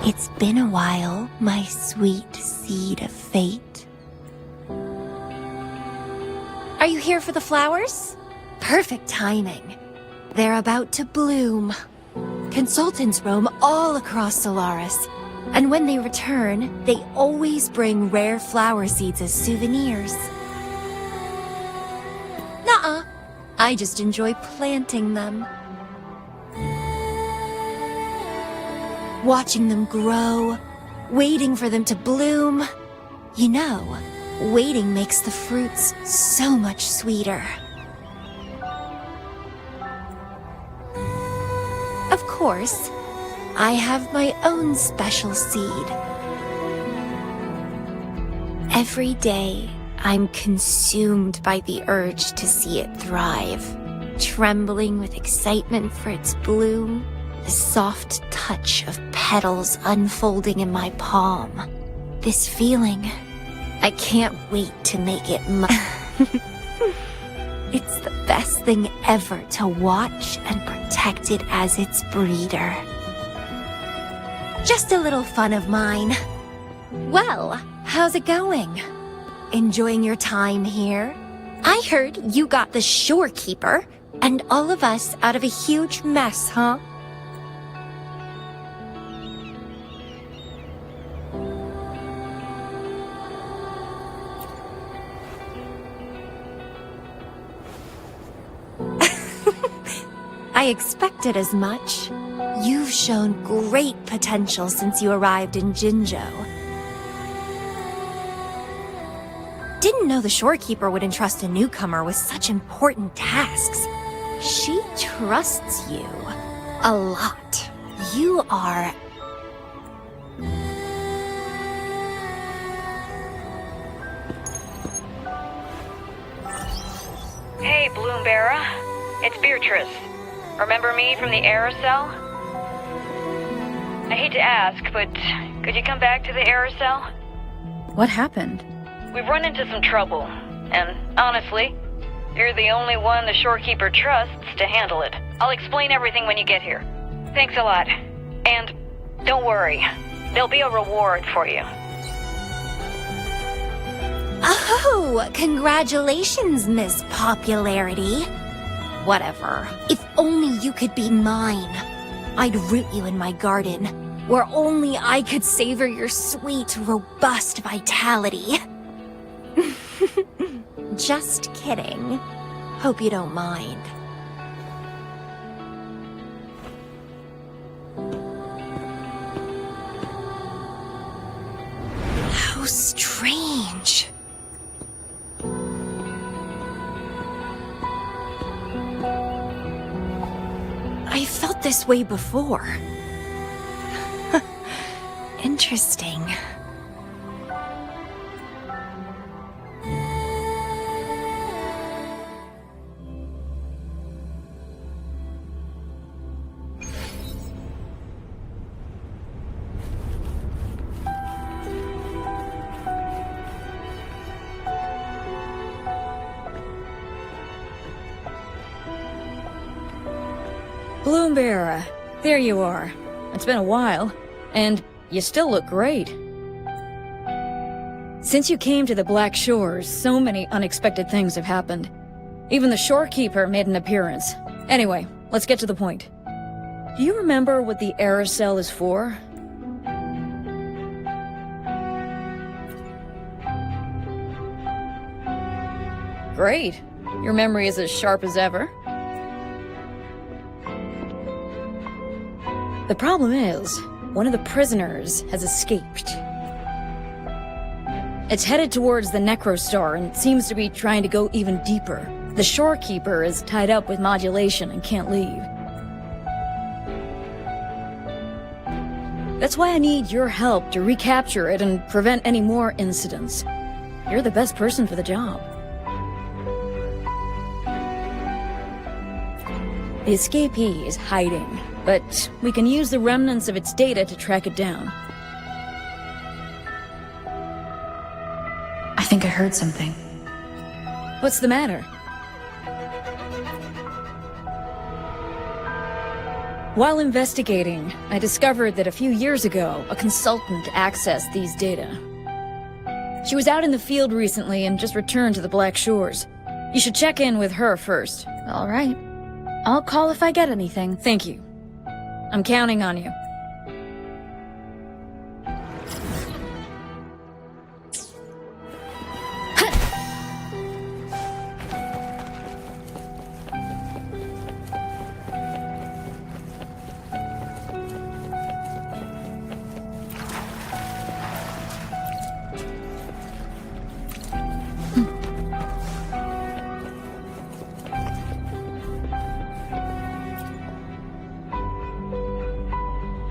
It's been a while, my sweet seed of fate. Are you here for the flowers? Perfect timing. They're about to bloom. Consultants roam all across Solaris, and when they return, they always bring rare flower seeds as souvenirs. Nuh-uh. I just enjoy planting them. Watching them grow, waiting for them to bloom. You know, waiting makes the fruits so much sweeter. Of course, I have my own special seed. Every day, I'm consumed by the urge to see it thrive, trembling with excitement for its bloom, the soft touch of petals unfolding in my palm. This feeling, I can't wait to make it mine. It's the best thing ever to watch and protect it as its breeder. Just a little fun of mine. Well, how's it going? Enjoying your time here? I heard you got the shorekeeper and all of us out of a huge mess, huh? I expected as much. You've shown great potential since you arrived in Jinzhou. Didn't know the shorekeeper would entrust a newcomer with such important tasks. She trusts you a lot. You are... Hey, Bloombearer. It's Beatrice. Remember me from the aerosol? I hate to ask, but could you come back to the aerosol? What happened? We've run into some trouble, and honestly, you're the only one the shorekeeper trusts to handle it. I'll explain everything when you get here. Thanks a lot. And don't worry, there'll be a reward for you. Oh, congratulations, Miss Popularity. Whatever. If only you could be mine. I'd root you in my garden, where only I could savor your sweet, robust vitality. Just kidding. Hope you don't mind. How strange. I felt this way before. Interesting. Bloombearer, there you are. It's been a while, and you still look great. Since you came to the Black Shores, so many unexpected things have happened. Even the shorekeeper made an appearance. Anyway, let's get to the point. Do you remember what the aerosol is for? Great. Your memory is as sharp as ever. The problem is, one of the prisoners has escaped. It's headed towards the Necrostar and seems to be trying to go even deeper. The shorekeeper is tied up with modulation and can't leave. That's why I need your help to recapture it and prevent any more incidents. You're the best person for the job. The escapee is hiding, but we can use the remnants of its data to track it down. I think I heard something. What's the matter? While investigating, I discovered that a few years ago, a consultant accessed these data. She was out in the field recently and just returned to the Black Shores. You should check in with her first. All right. I'll call if I get anything. Thank you. I'm counting on you.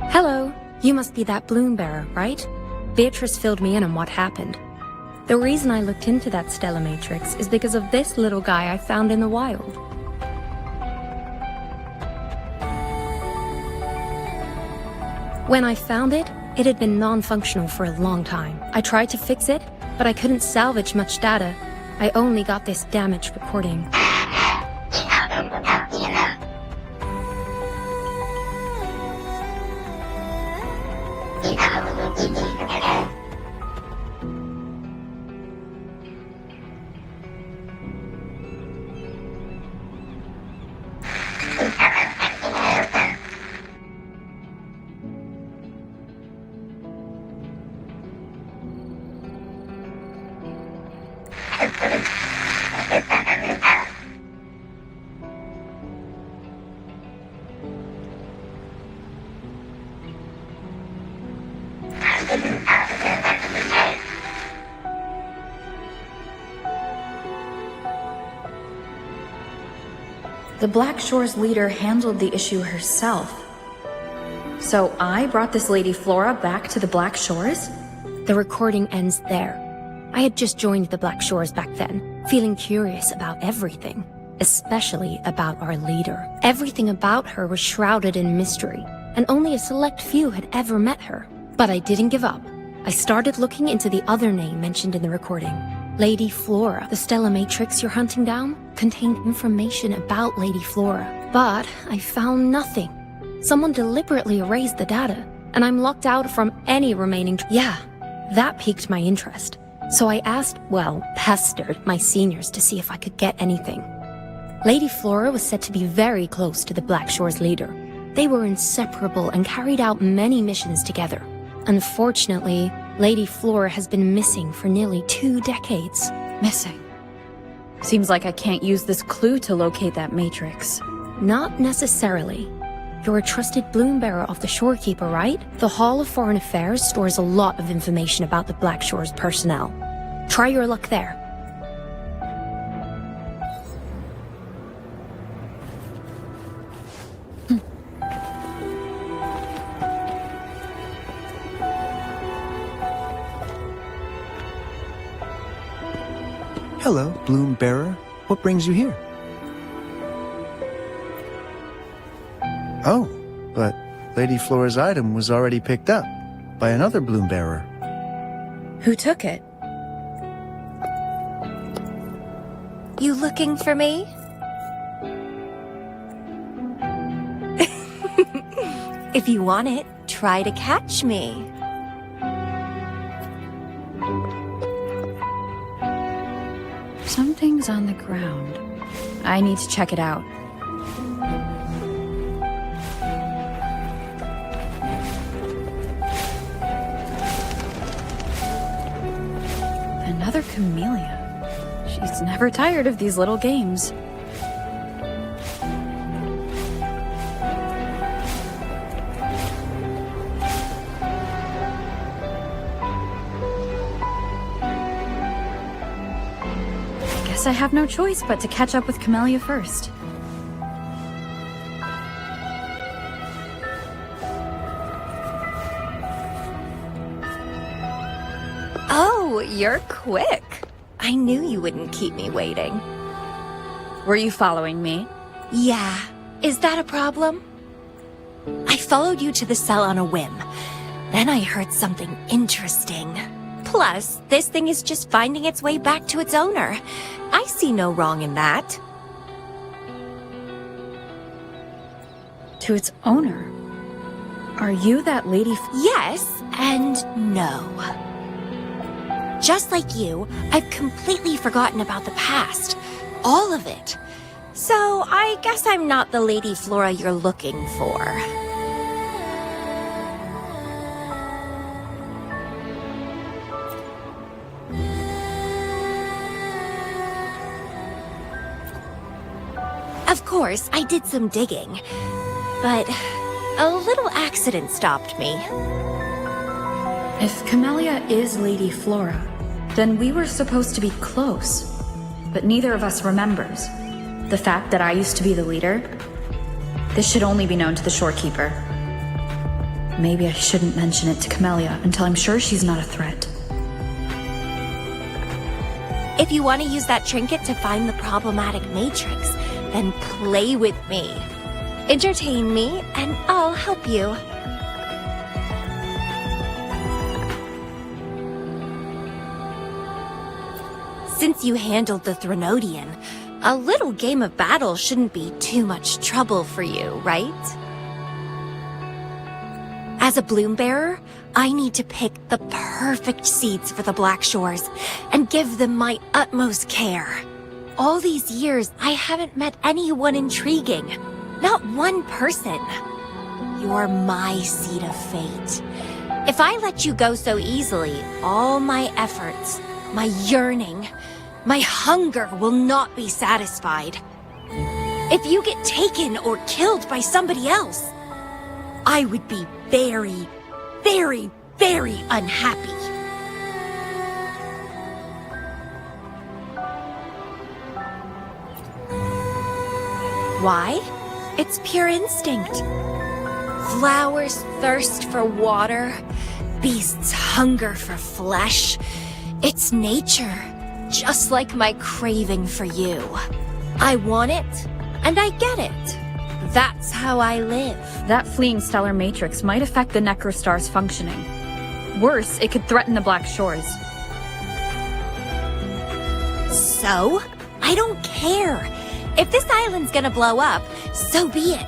Hello, you must be that bloom bearer, right? Beatrice filled me in on what happened. The reason I looked into that Stella Matrix is because of this little guy I found in the wild. When I found it, it had been non-functional for a long time. I tried to fix it, but I couldn't salvage much data. I only got this damaged recording. The Black Shores leader handled the issue herself. So I brought this Lady Flora back to the Black Shores? The recording ends there. I had just joined the Black Shores back then, feeling curious about everything, especially about our leader. Everything about her was shrouded in mystery, and only a select few had ever met her. But I didn't give up. I started looking into the other name mentioned in the recording. Lady Flora. The Stella Matrix you're hunting down contained information about Lady Flora. But I found nothing. Someone deliberately erased the data, and I'm locked out from any remaining... Yeah, that piqued my interest. So I pestered my seniors to see if I could get anything. Lady Flora was said to be very close to the Black Shores leader. They were inseparable and carried out many missions together. Unfortunately, Lady Flora has been missing for nearly 2 decades. Missing. Seems like I can't use this clue to locate that matrix. Not necessarily. You're a trusted bloom bearer of the Shorekeeper, right? The Hall of Foreign Affairs stores a lot of information about the Black Shores personnel. Try your luck there. Hello, Bloom Bearer. What brings you here? Oh, but Lady Flora's item was already picked up by another Bloom Bearer. Who took it? You looking for me? If you want it, try to catch me. Something's on the ground. I need to check it out. Another Camellya. She's never tired of these little games. I have no choice but to catch up with Camellya first. Oh, you're quick. I knew you wouldn't keep me waiting. Were you following me? Yeah. Is that a problem? I followed you to the cell on a whim. Then I heard something interesting. Plus, this thing is just finding its way back to its owner. I see no wrong in that. to its owner. Are you that lady? Yes and no. Just like you, I've completely forgotten about the past. All of it. So I guess I'm not the Lady Flora you're looking for. Of course, I did some digging, but a little accident stopped me. If Camellya is Lady Flora, then we were supposed to be close. But neither of us remembers. The fact that I used to be the leader? This should only be known to the shorekeeper. Maybe I shouldn't mention it to Camellya until I'm sure she's not a threat. If you want to use that trinket to find the problematic matrix, then play with me. Entertain me, and I'll help you. Since you handled the Threnodian, a little game of battle shouldn't be too much trouble for you, right? As a bloom bearer, I need to pick the perfect seeds for the Black Shores and give them my utmost care. All these years, I haven't met anyone intriguing. Not one person. You're my seed of fate. If I let you go so easily, all my efforts, my yearning, my hunger will not be satisfied. If you get taken or killed by somebody else, I would be very, very, very unhappy. Why? It's pure instinct. Flowers thirst for water, beasts hunger for flesh. It's nature, just like my craving for you. I want it, and I get it. That's how I live. That fleeing stellar matrix might affect the Necrostar's functioning. Worse, it could threaten the Black Shores. So? I don't care. If this island's gonna blow up, so be it.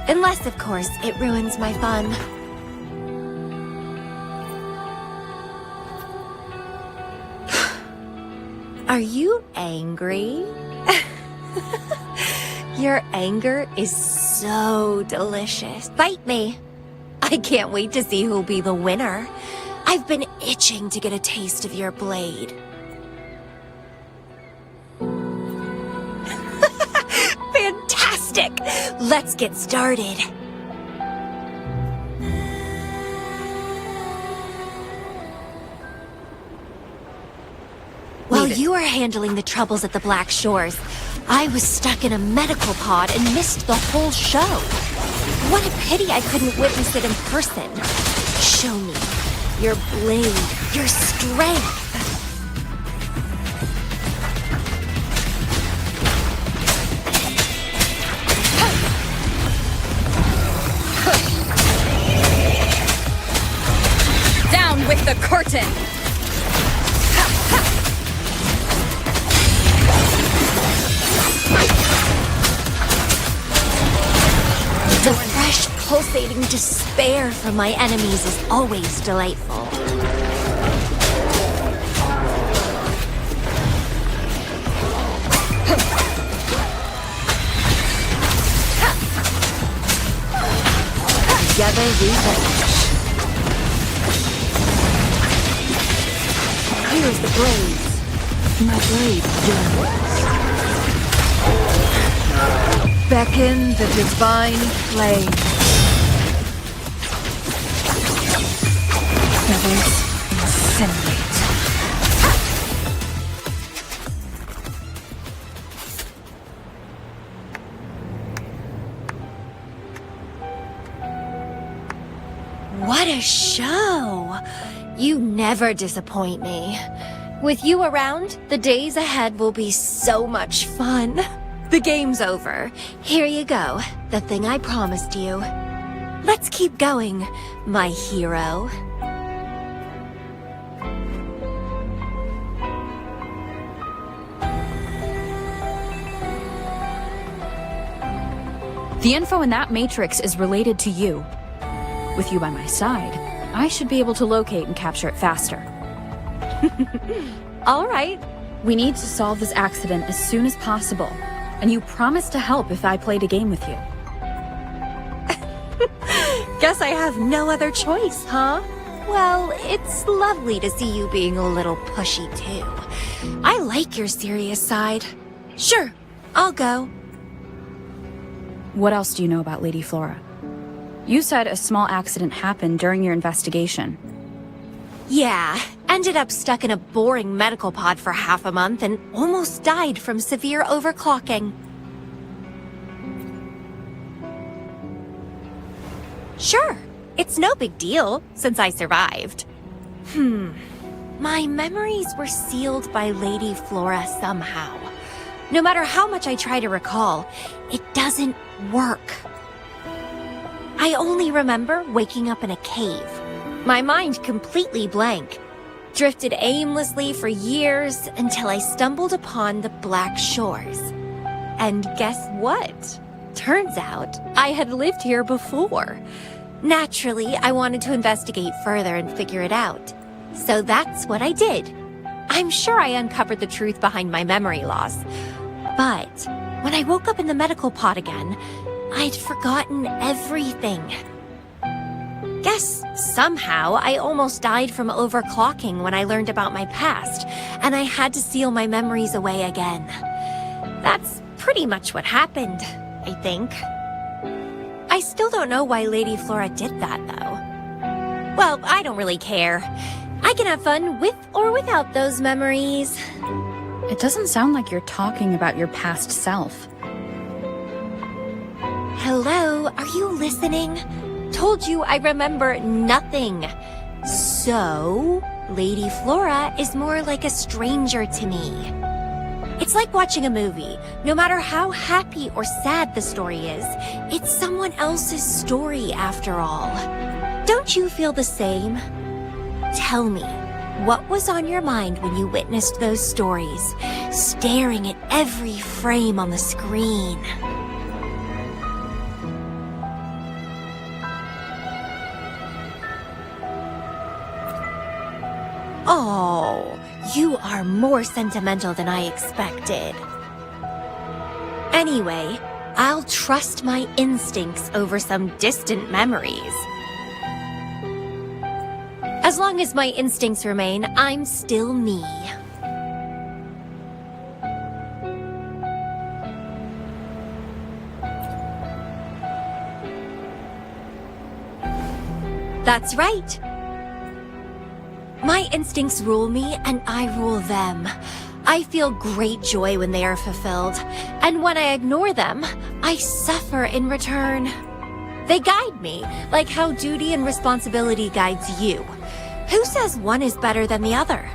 Unless, of course, it ruins my fun. Are you angry? Your anger is so delicious. Bite me. I can't wait to see who'll be the winner. I've been itching to get a taste of your blade. Fantastic! Let's get started. While you were handling the troubles at the Black Shores, I was stuck in a medical pod and missed the whole show. What a pity I couldn't witness it in person. Show me your blade, your strength. Down with the curtain! The fresh, pulsating despair from my enemies is always delightful. Together we vanish. Here's the blaze. My blade yearns. Beckon the divine flame. Feathers incinerate. What a show! You never disappoint me. With you around, the days ahead will be so much fun. The game's over. Here you go, the thing I promised you. Let's keep going, my hero. The info in that matrix is related to you. With you by my side, I should be able to locate and capture it faster. All right. We need to solve this accident as soon as possible, and you promised to help if I played a game with you. Guess I have no other choice, huh? Well, it's lovely to see you being a little pushy, too. I like your serious side. Sure, I'll go. What else do you know about Lady Flora? You said a small accident happened during your investigation. Yeah, ended up stuck in a boring medical pod for half a month and almost died from severe overclocking. Sure, it's no big deal since I survived. My memories were sealed by Lady Flora somehow. No matter how much I try to recall, it doesn't work. I only remember waking up in a cave. My mind completely blank. Drifted aimlessly for years until I stumbled upon the Black Shores. And guess what? Turns out I had lived here before. Naturally, I wanted to investigate further and figure it out. So that's what I did. I'm sure I uncovered the truth behind my memory loss. But when I woke up in the medical pod again, I'd forgotten everything. Guess somehow I almost died from overclocking when I learned about my past, and I had to seal my memories away again. That's pretty much what happened, I think. I still don't know why Lady Flora did that, though. Well, I don't really care. I can have fun with or without those memories. It doesn't sound like you're talking about your past self. Hello, are you listening? Told you I remember nothing. So, Lady Flora is more like a stranger to me. It's like watching a movie. No matter how happy or sad the story is, it's someone else's story after all. Don't you feel the same? Tell me, what was on your mind when you witnessed those stories, staring at every frame on the screen? Oh, you are more sentimental than I expected. Anyway, I'll trust my instincts over some distant memories. As long as my instincts remain, I'm still me. That's right. My instincts rule me, and I rule them. I feel great joy when they are fulfilled, and when I ignore them, I suffer in return. They guide me, like how duty and responsibility guides you. Who says one is better than the other?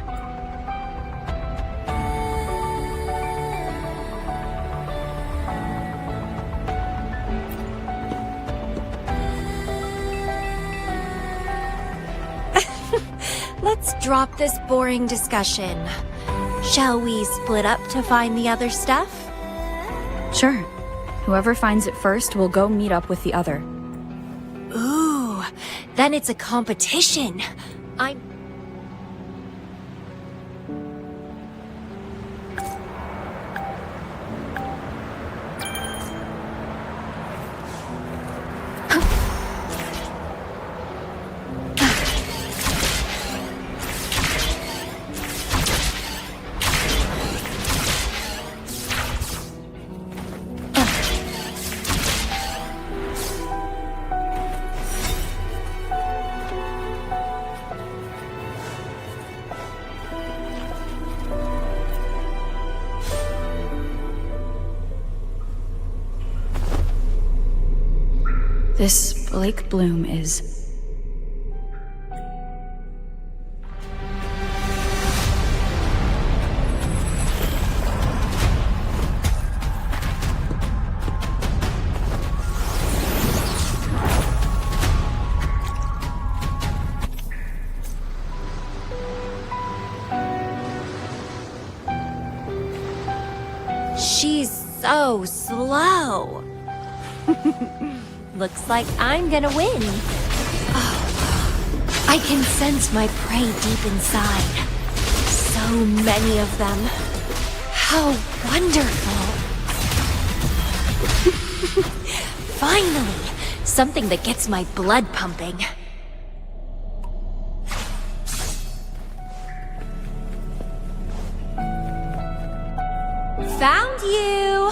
Let's drop this boring discussion. Shall we split up to find the other stuff? Sure. Whoever finds it first will go meet up with the other. Ooh, then it's a competition. I'm... This Blake Bloom is... She's so slow. Looks like I'm gonna win. Oh, I can sense my prey deep inside. So many of them. How wonderful. Finally, something that gets my blood pumping. Found you!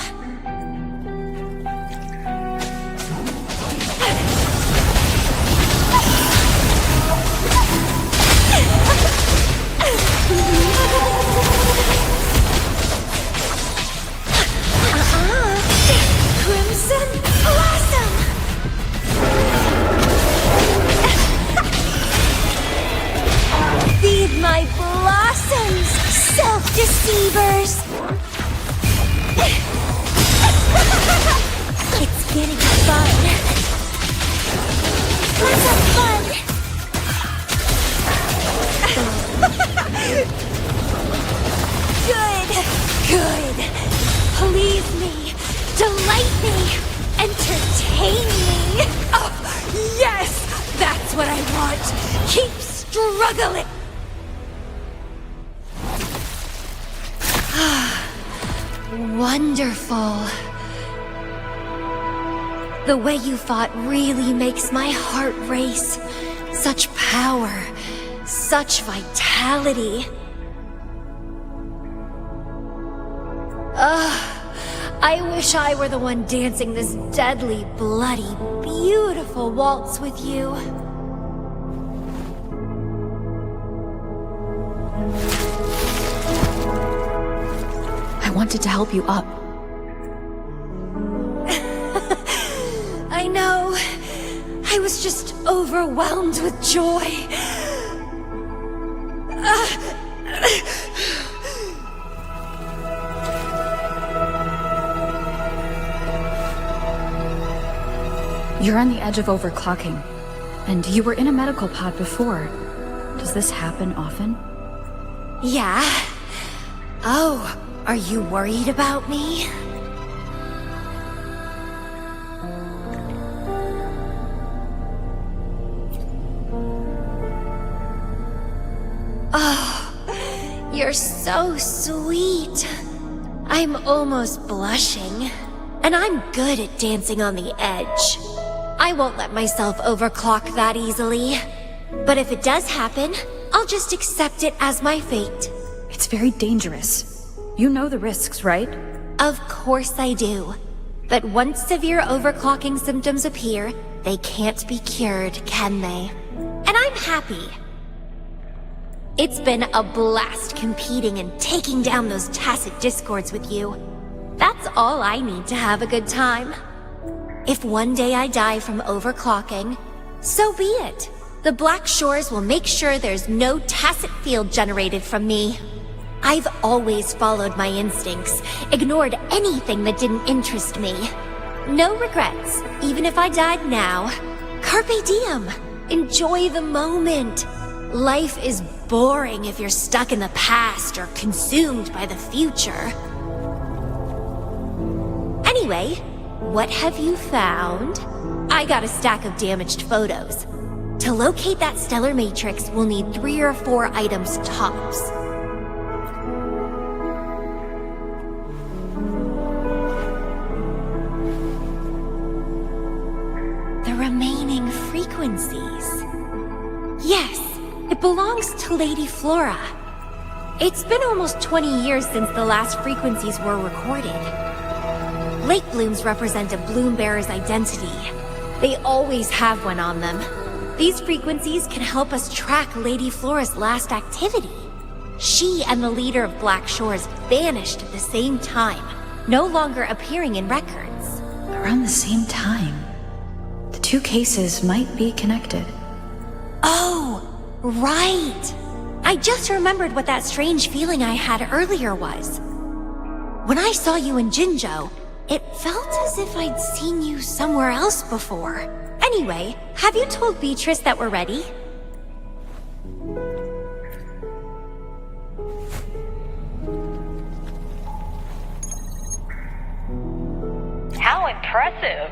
Crimson Blossom! Feed my blossoms, self-deceivers! It's getting fun. Let's have fun! Good. Please me, delight me, entertain me. Oh, yes, that's what I want. Keep struggling. Wonderful. The way you fought really makes my heart race. Such power, such vitality. I wish I were the one dancing this deadly, bloody, beautiful waltz with you. I wanted to help you up. I know. I was just overwhelmed with joy. You're on the edge of overclocking, and you were in a medical pod before. Does this happen often? Yeah. Oh, are you worried about me? Oh, you're so sweet. I'm almost blushing. And I'm good at dancing on the edge. I won't let myself overclock that easily. But if it does happen, I'll just accept it as my fate. It's very dangerous. You know the risks, right? Of course I do. But once severe overclocking symptoms appear, they can't be cured, can they? And I'm happy. It's been a blast competing and taking down those tacit discords with you. That's all I need to have a good time. If one day I die from overclocking, so be it. The Black Shores will make sure there's no tacit field generated from me. I've always followed my instincts, ignored anything that didn't interest me. No regrets, even if I died now. Carpe diem. Enjoy the moment. Life is boring if you're stuck in the past or consumed by the future. Anyway, what have you found? I got a stack of damaged photos. To locate that stellar matrix, we'll need 3 or 4 items tops. The remaining frequencies. Yes, it belongs to Lady Flora. It's been almost 20 years since the last frequencies were recorded. Lake blooms represent a bloom bearer's identity. They always have one on them. These frequencies can help us track Lady Flora's last activity. She and the leader of Black Shores vanished at the same time, no longer appearing in records. Around the same time. The 2 cases might be connected. Oh, right! I just remembered what that strange feeling I had earlier was. When I saw you in Jinzhou, it felt as if I'd seen you somewhere else before. Anyway, have you told Beatrice that we're ready? How impressive.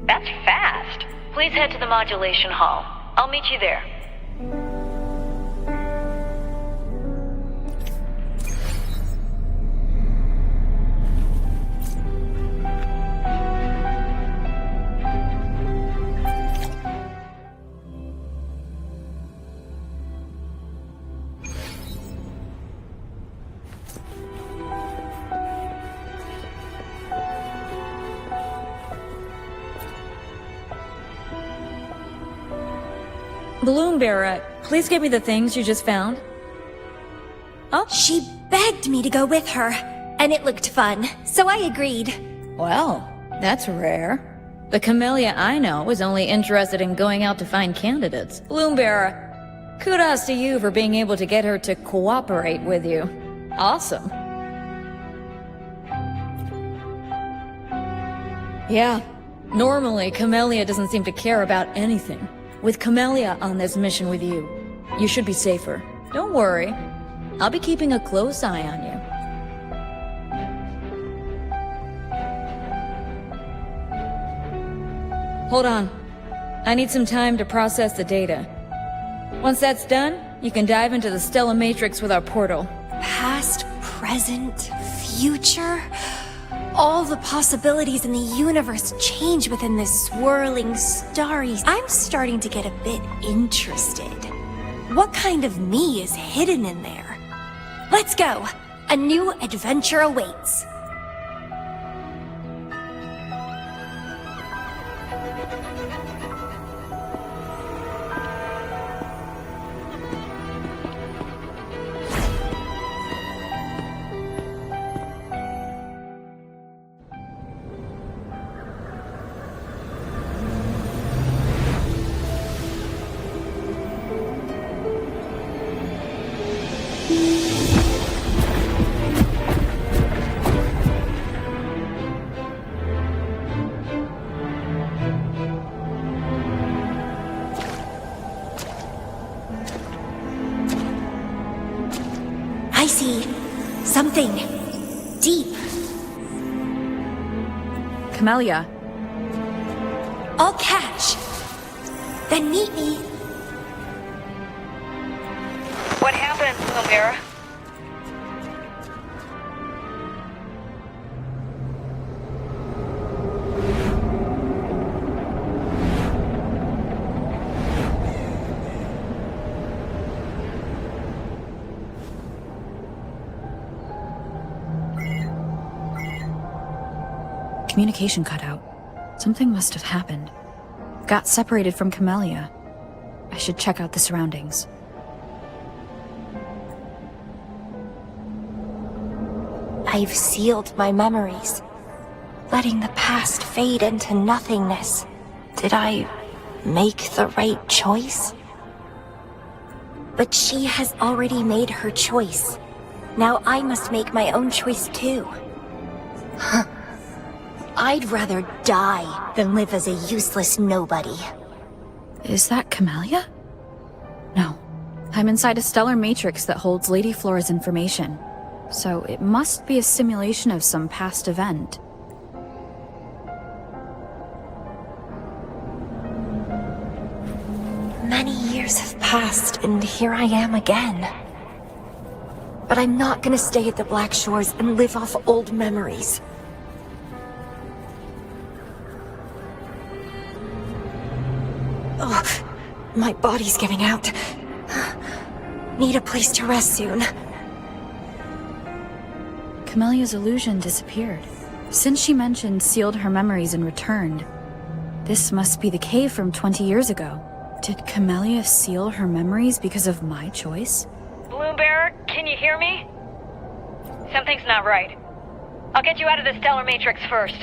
That's fast. Please head to the modulation hall. I'll meet you there. Balloon Bearer, please give me the things you just found. Oh, She begged me to go with her, and it looked fun, so I agreed. well, that's rare. The Camellya I know is only interested in going out to find candidates. Balloon Bearer, kudos to you for being able to get her to cooperate with you. Awesome. Yeah, normally Camellya doesn't seem to care about anything. With Camellya on this mission with you, you should be safer. Don't worry. I'll be keeping a close eye on you. Hold on. I need some time to process the data. Once that's done, you can dive into the Stellar Matrix with our portal. Past, present, future. All the possibilities in the universe change within this swirling, starry... I'm starting to get a bit interested. What kind of me is hidden in there? Let's go! A new adventure awaits. I see something deep. Camellya, I'll catch. Then meet me. What happened, Camellya? communication cut out. Something must have happened. Got separated from Camellya. I should check out the surroundings. I've sealed my memories, letting the past fade into nothingness. Did I make the right choice? But she has already made her choice. Now I must make my own choice too. I'd rather die than live as a useless nobody. Is that Camellya? No. I'm inside a stellar matrix that holds Lady Flora's information. So it must be a simulation of some past event. Many years have passed, and here I am again. But I'm not gonna stay at the Black Shores and live off old memories. Oh, my body's giving out. Need a place to rest soon. Camellya's illusion disappeared. Since she mentioned sealed her memories and returned, this must be the cave from 20 years ago. Did Camellya seal her memories because of my choice? Bloombearer, can you hear me? Something's not right. I'll get you out of the Stellar Matrix first.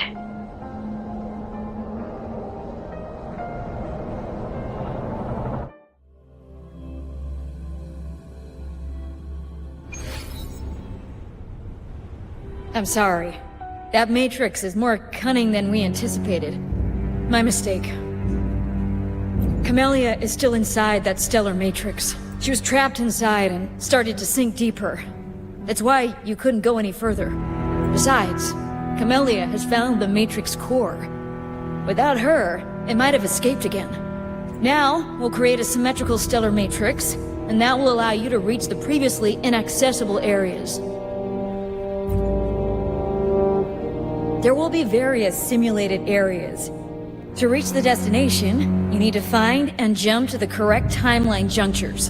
I'm sorry. That Matrix is more cunning than we anticipated. My mistake. Camellya is still inside that stellar matrix. She was trapped inside and started to sink deeper. That's why you couldn't go any further. Besides, Camellya has found the matrix core. Without her, it might have escaped again. Now, we'll create a symmetrical stellar matrix, and that will allow you to reach the previously inaccessible areas. There will be various simulated areas. To reach the destination, you need to find and jump to the correct timeline junctures.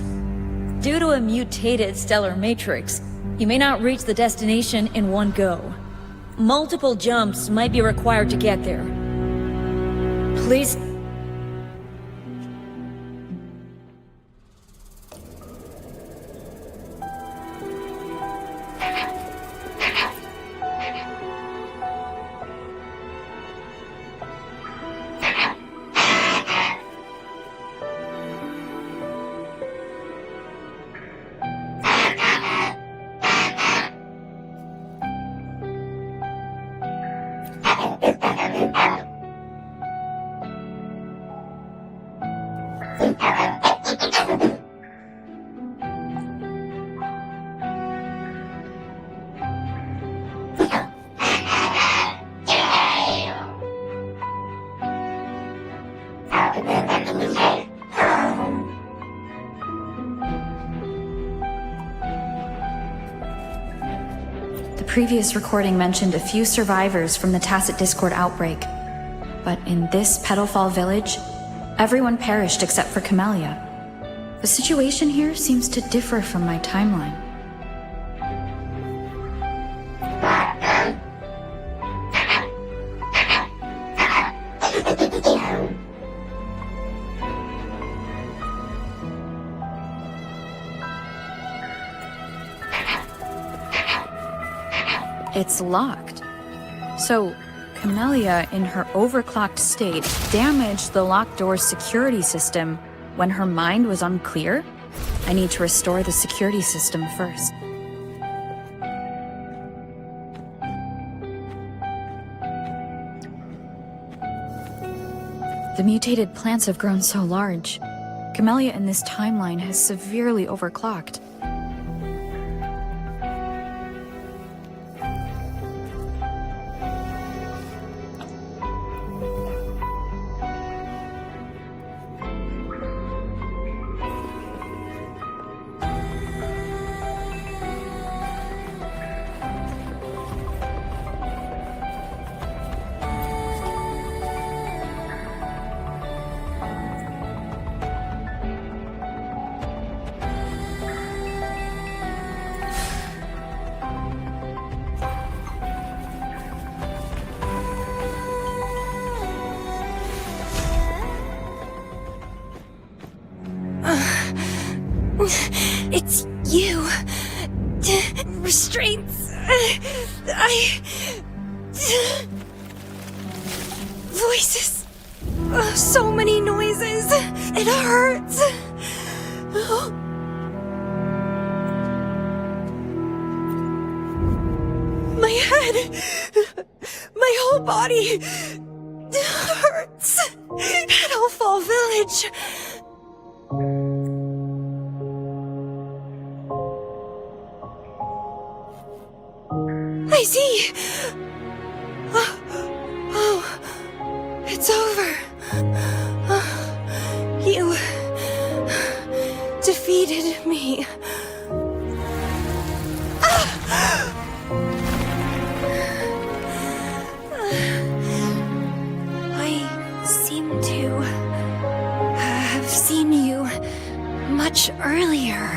Due to a mutated stellar matrix, you may not reach the destination in one go. Multiple jumps might be required to get there. Please... The previous recording mentioned a few survivors from the Tacit Discord outbreak, but in this Petalfall village, everyone perished except for Camellya. The situation here seems to differ from my timeline. It's locked. So, Camellya, in her overclocked state, damaged the locked door's security system when her mind was unclear? I need to restore the security system first. The mutated plants have grown so large. Camellya in this timeline has severely overclocked. It's you. Restraints. Voices. So many noises. It hurts. My head. My whole body. Hurts. Petalfall Village. I see! Oh, it's over. You defeated me. I seem to have seen you much earlier.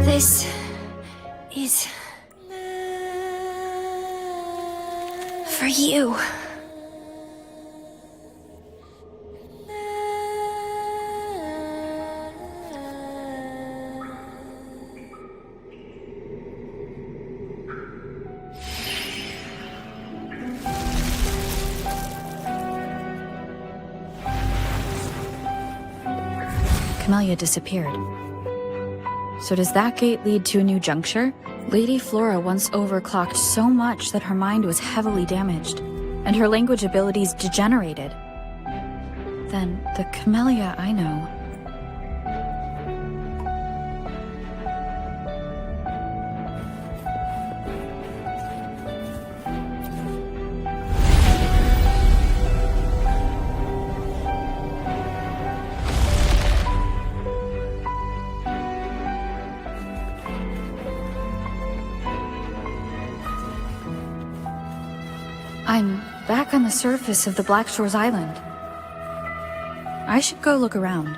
This is... for you. Camellya disappeared. So does that gate lead to a new juncture? Lady Flora once overclocked so much that her mind was heavily damaged, and her language abilities degenerated. Then the Camellya I know... I'm back on the surface of the Black Shores Island. I should go look around.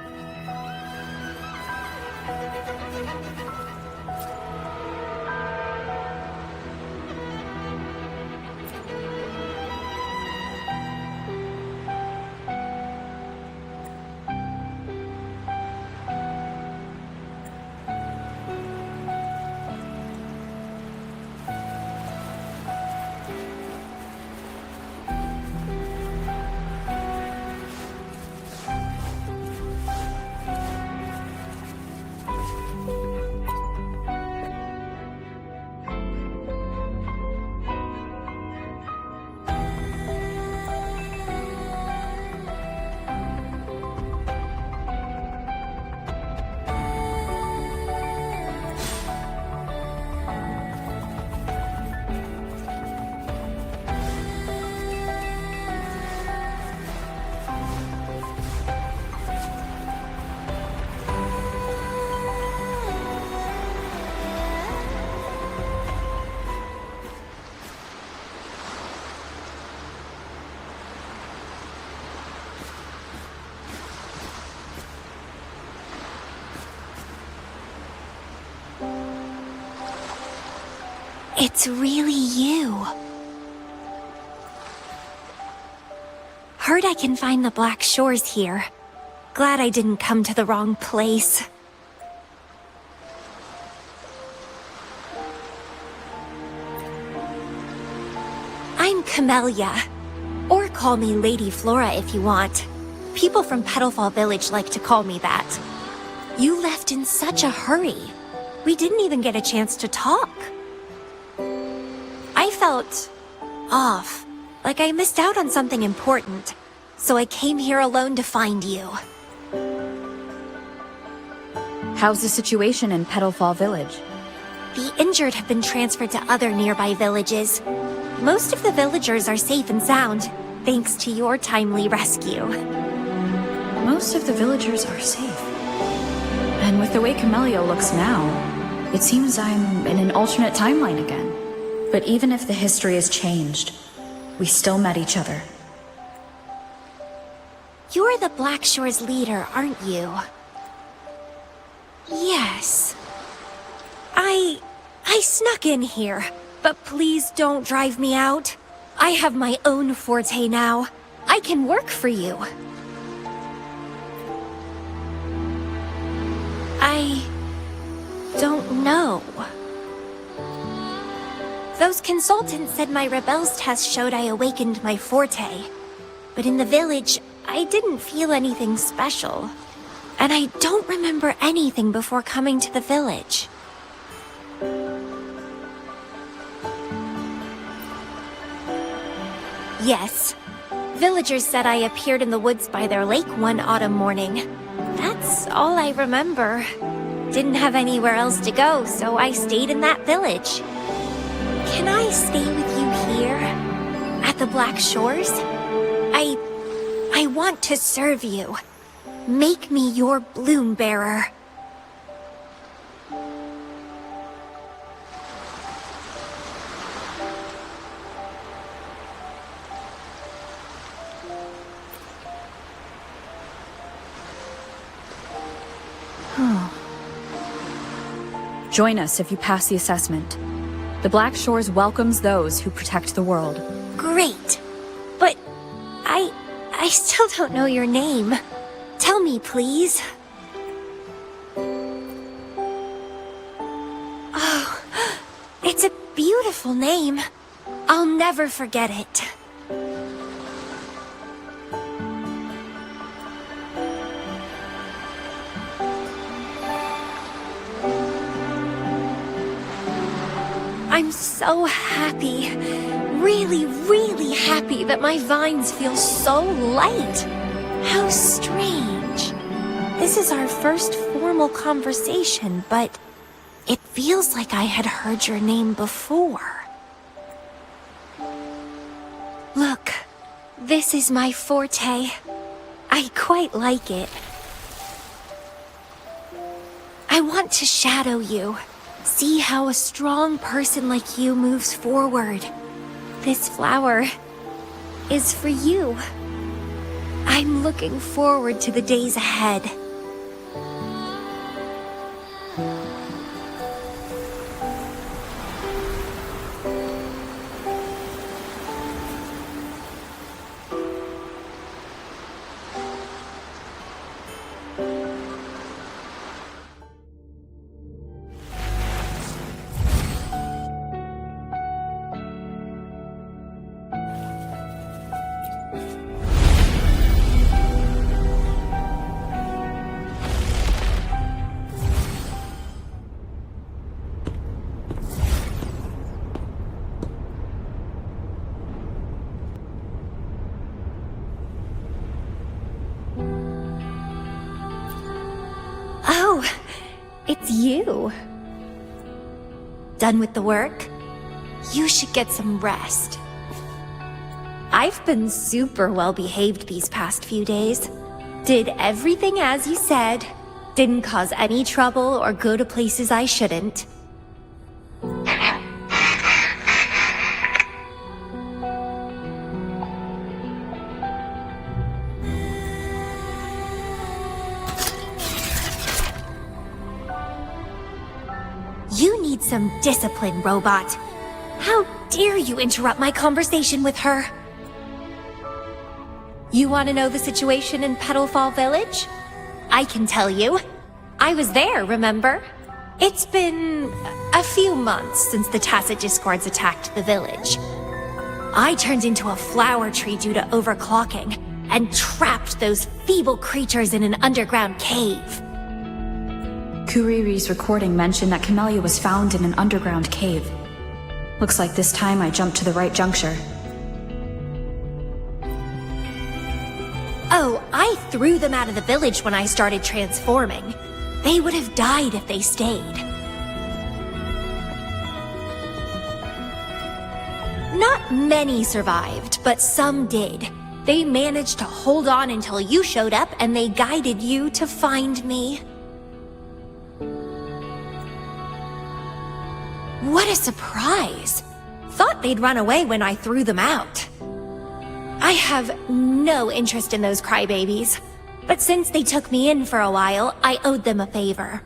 It's really you. Heard I can find the Black Shores here. Glad I didn't come to the wrong place. I'm Camellya. Or call me Lady Flora if you want. People from Petalfall Village like to call me that. You left in such a hurry. We didn't even get a chance to talk. I felt off, like I missed out on something important. So I came here alone to find you. How's the situation in Petalfall Village? The injured have been transferred to other nearby villages. Most of the villagers are safe and sound, thanks to your timely rescue. Most of the villagers are safe. And with the way Camellya looks now, it seems I'm in an alternate timeline again. But even if the history has changed, we still met each other. You're the Black Shores leader, aren't you? Yes. I snuck in here, but please don't drive me out. I have my own forte now. I can work for you. I don't know. Those consultants said my rebels test showed I awakened my forte. But in the village, I didn't feel anything special. And I don't remember anything before coming to the village. Yes. Villagers said I appeared in the woods by their lake one autumn morning. That's all I remember. Didn't have anywhere else to go, so I stayed in that village. Can I stay with you here? At the Black Shores? I want to serve you. Make me your bloom bearer. Join us if you pass the assessment. The Black Shores welcomes those who protect the world. Great. But I still don't know your name. Tell me, please. Oh, it's a beautiful name. I'll never forget it. I'm so happy. Really, really happy that my vines feel so light. How strange. This is our first formal conversation, but it feels like I had heard your name before. Look, this is my forte. I quite like it. I want to shadow you. See how a strong person like you moves forward. This flower, is for you. I'm looking forward to the days ahead. Oh, it's you. Done with the work? You should get some rest. I've been super well behaved these past few days. Did everything as you said. Didn't cause any trouble or go to places I shouldn't. You need some discipline, robot. How dare you interrupt my conversation with her? You want to know the situation in Petalfall Village? I can tell you. I was there, remember? It's been a few months since the Tacit Discords attacked the village. I turned into a flower tree due to overclocking, and trapped those feeble creatures in an underground cave. Kuriri's recording mentioned that Camellya was found in an underground cave. Looks like this time I jumped to the right juncture. Oh, I threw them out of the village when I started transforming. They would have died if they stayed. Not many survived, but some did. They managed to hold on until you showed up and they guided you to find me. What a surprise! Thought they'd run away when I threw them out. I have no interest in those crybabies, but since they took me in for a while, I owed them a favor.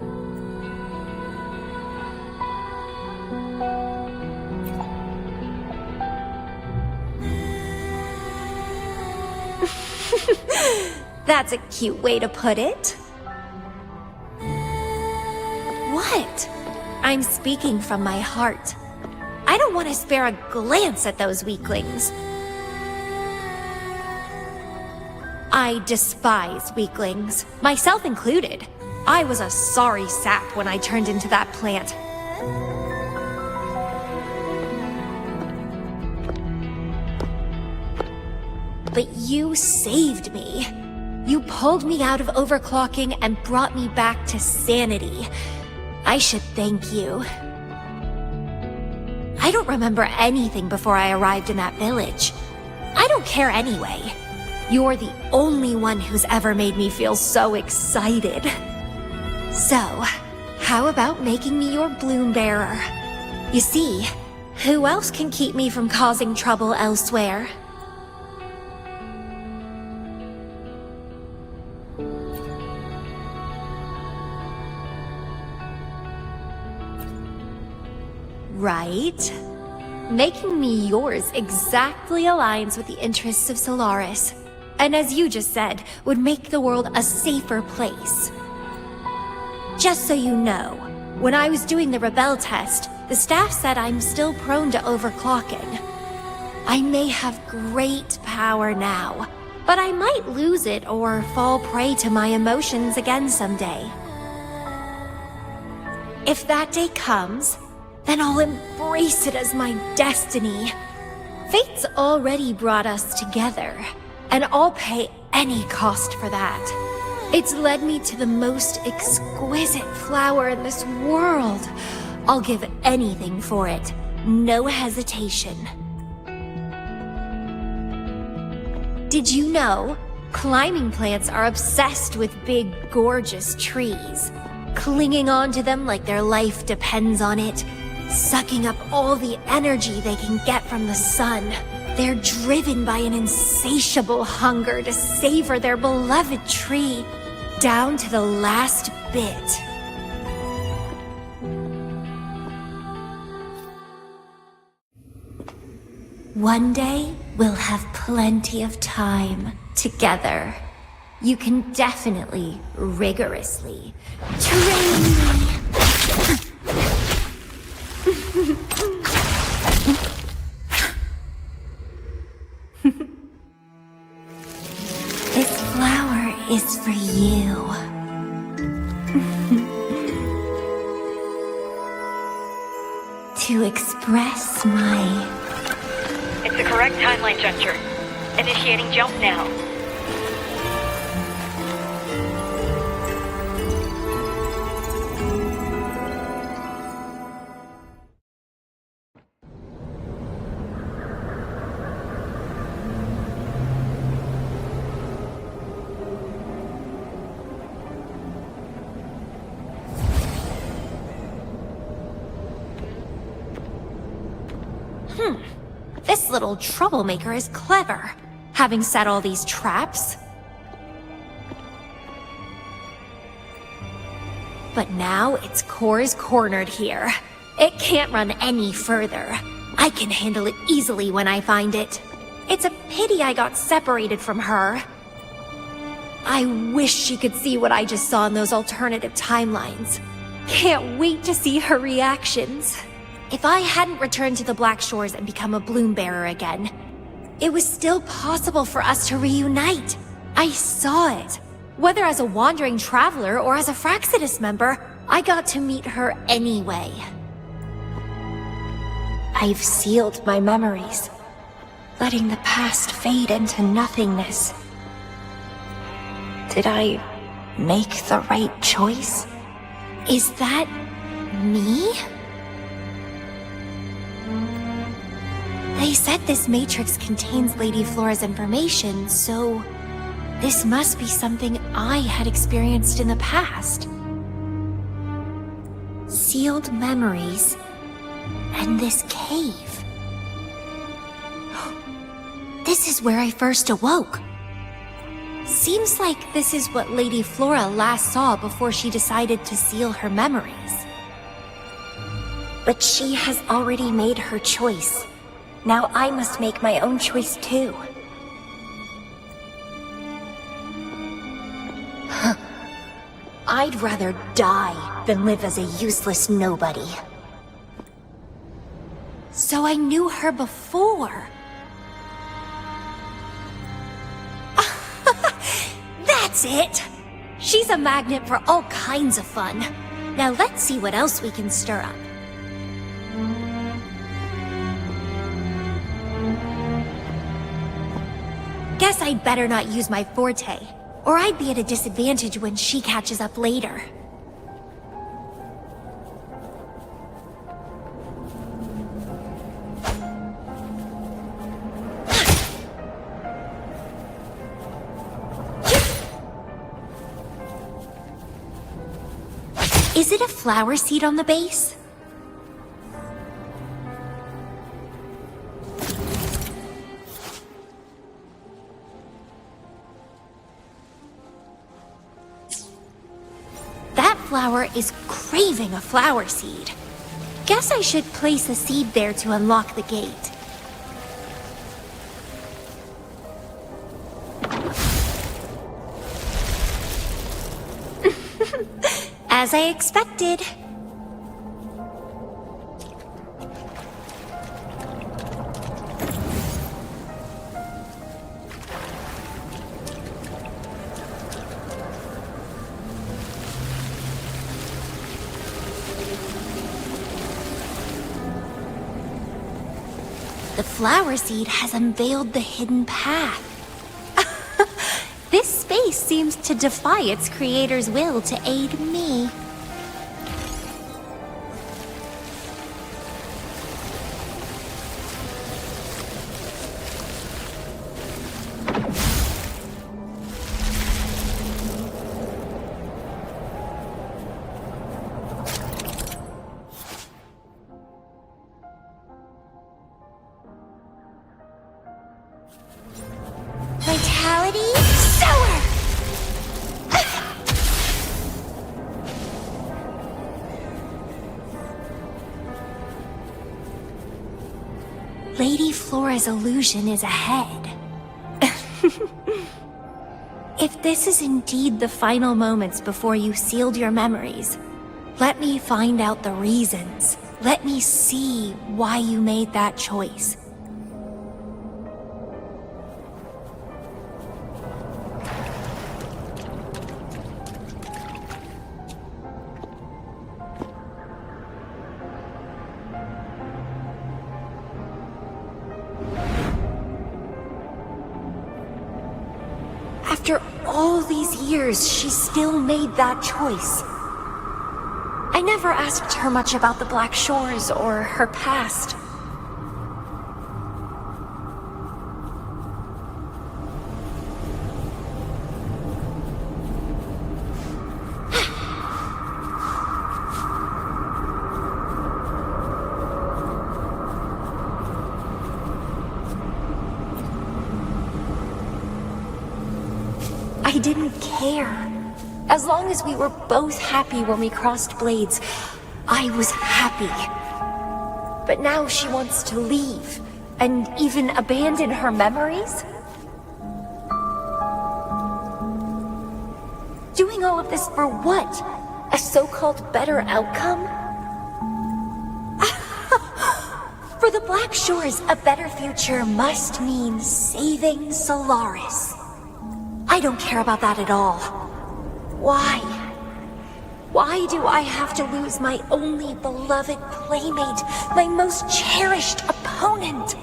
That's a cute way to put it. What? I'm speaking from my heart. I don't want to spare a glance at those weaklings. I despise weaklings, myself included. I was a sorry sap when I turned into that plant. But you saved me. You pulled me out of overclocking and brought me back to sanity. I should thank you. I don't remember anything before I arrived in that village. I don't care anyway. You're the only one who's ever made me feel so excited. So, how about making me your bloom bearer? You see, who else can keep me from causing trouble elsewhere? Right? Making me yours exactly aligns with the interests of Solaris. And as you just said, would make the world a safer place. Just so you know, when I was doing the Rebel test, the staff said I'm still prone to overclocking. I may have great power now, but I might lose it or fall prey to my emotions again someday. If that day comes, then I'll embrace it as my destiny. Fate's already brought us together, and I'll pay any cost for that. It's led me to the most exquisite flower in this world. I'll give anything for it, no hesitation. Did you know? Climbing plants are obsessed with big, gorgeous trees, clinging onto them like their life depends on it, sucking up all the energy they can get from the sun. They're driven by an insatiable hunger to savor their beloved tree, down to the last bit. One day, we'll have plenty of time together. You can definitely, rigorously, train me. This flower is for you. To express my... It's the correct timeline juncture. Initiating jump now. This little troublemaker is clever, having set all these traps. But now its core is cornered here. It can't run any further. I can handle it easily when I find it. It's a pity I got separated from her. I wish she could see what I just saw in those alternative timelines. Can't wait to see her reactions. If I hadn't returned to the Black Shores and become a bloom bearer again, it was still possible for us to reunite. I saw it. Whether as a wandering traveler or as a Fraxidus member, I got to meet her anyway. I've sealed my memories, letting the past fade into nothingness. Did I make the right choice? Is that me? They said this matrix contains Lady Flora's information, so this must be something I had experienced in the past. Sealed memories, and this cave. This is where I first awoke. Seems like this is what Lady Flora last saw before she decided to seal her memories. But she has already made her choice. Now I must make my own choice too. I'd rather die than live as a useless nobody. So I knew her before. That's it! She's a magnet for all kinds of fun. Now let's see what else we can stir up. Guess I'd better not use my forte, or I'd be at a disadvantage when she catches up later. Is it a flower seed on the base? That flower is craving a flower seed. Guess I should place a seed there to unlock the gate. As I expected. The flower seed has unveiled the hidden path. This space seems to defy its creator's will to aid me. Vitality Sower! Lady Flora's illusion is ahead. If this is indeed the final moments before you sealed your memories, let me find out the reasons. Let me see why you made that choice. After all these years, she still made that choice. I never asked her much about the Black Shores or her past. I didn't care. As long as we were both happy when we crossed blades, I was happy. But now she wants to leave, and even abandon her memories? Doing all of this for what? A so-called better outcome? For the Black Shores, a better future must mean saving Solaris. I don't care about that at all. Why? Why do I have to lose my only beloved playmate, my most cherished opponent?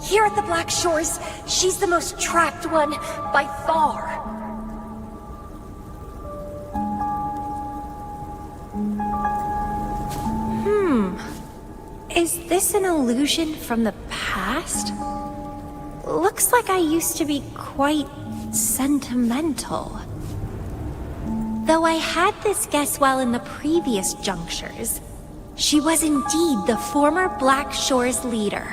Here at the Black Shores, she's the most trapped one by far. Is this an illusion from the past? Looks like I used to be quite sentimental. Though I had this guess while in the previous junctures, she was indeed the former Black Shores leader.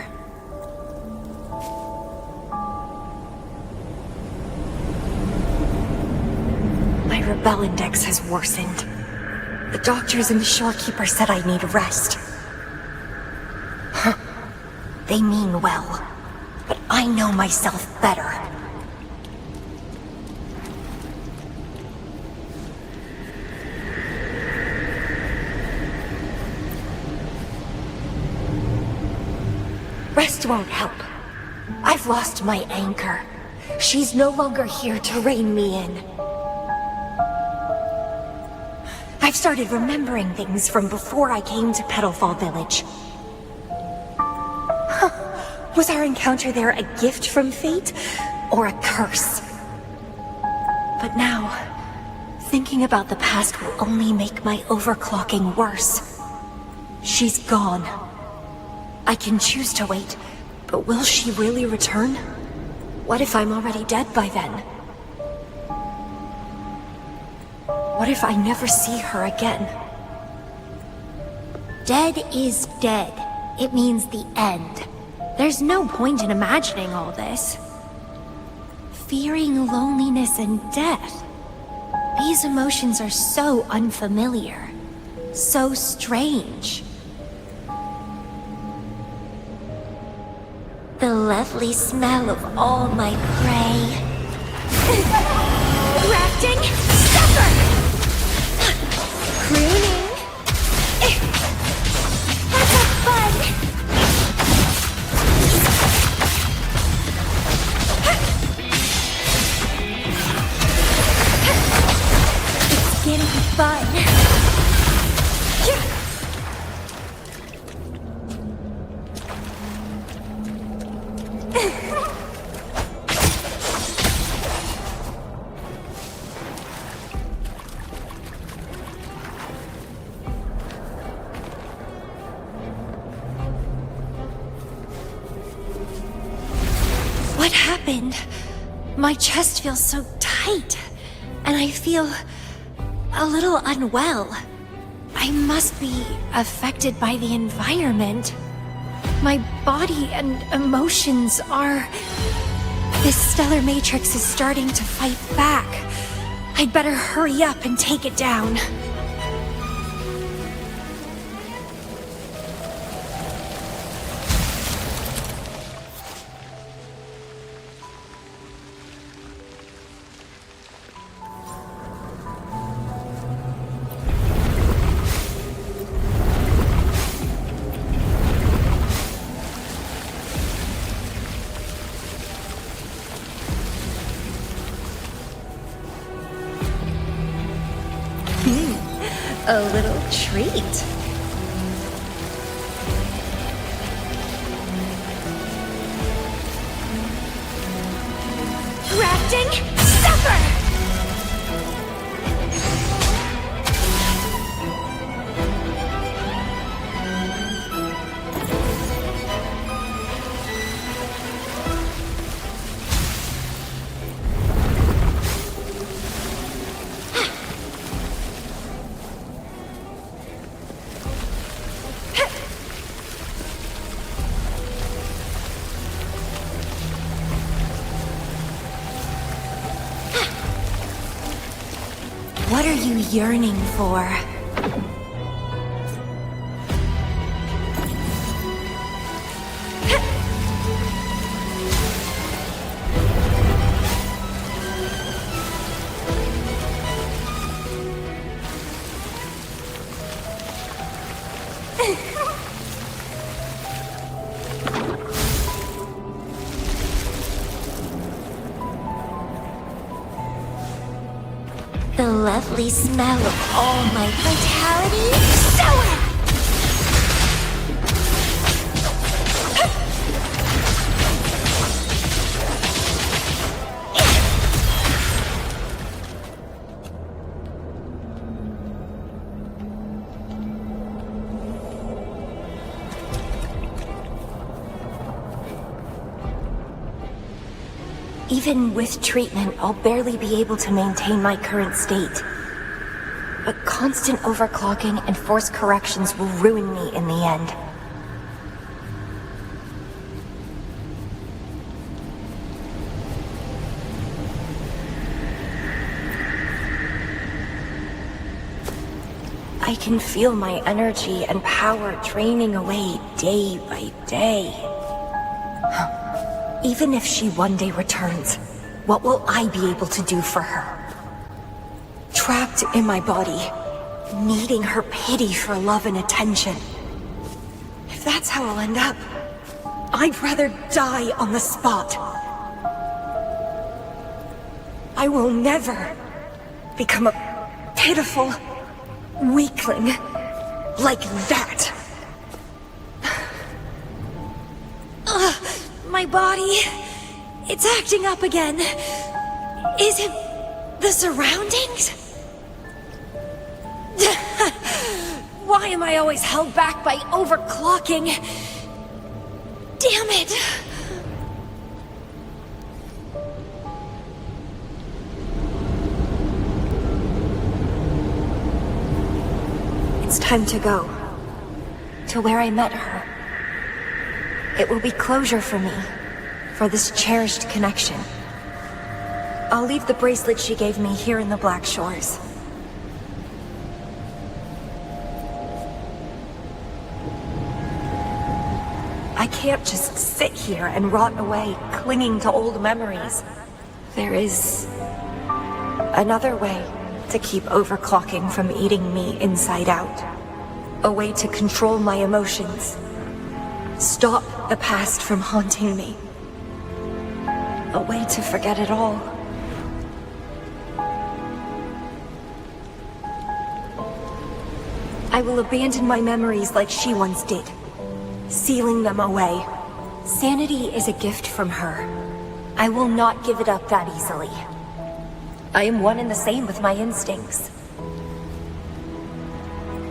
My rebel index has worsened. The doctors and the shorekeeper said I need rest. Huh. They mean well. But I know myself better. Rest won't help. I've lost my anchor. She's no longer here to rein me in. I've started remembering things from before I came to Petalfall Village. Was our encounter there a gift from fate, or a curse? But now, thinking about the past will only make my overclocking worse. She's gone. I can choose to wait, but will she really return? What if I'm already dead by then? What if I never see her again? Dead is dead. It means the end. There's no point in imagining all this. Fearing loneliness and death. These emotions are so unfamiliar. So strange. The lovely smell of all my prey. Grafting, suffer! Pruning. That's a fun! Getting fun. What happened? My chest feels so tight, and I feel a little unwell. I must be affected by the environment. My body and emotions are... This stellar matrix is starting to fight back. I'd better hurry up and take it down. A little treat. Grafting, suffer! What are you yearning for? The lovely smell of all my vitality. Sour! Even with treatment, I'll barely be able to maintain my current state. But constant overclocking and forced corrections will ruin me in the end. I can feel my energy and power draining away day by day. Even if she one day returns, what will I be able to do for her? Trapped in my body, needing her pity for love and attention. If that's how I'll end up, I'd rather die on the spot. I will never become a pitiful weakling like that. My body, it's acting up again. Is it the surroundings? Why am I always held back by overclocking? Damn it! It's time to go. To where I met her. It will be closure for me, for this cherished connection. I'll leave the bracelet she gave me here in the Black Shores. I can't just sit here and rot away, clinging to old memories. There is another way to keep overclocking from eating me inside out. A way to control my emotions. Stop the past from haunting me. A way to forget it all. I will abandon my memories like she once did, sealing them away. Sanity is a gift from her. I will not give it up that easily. I am one and the same with my instincts.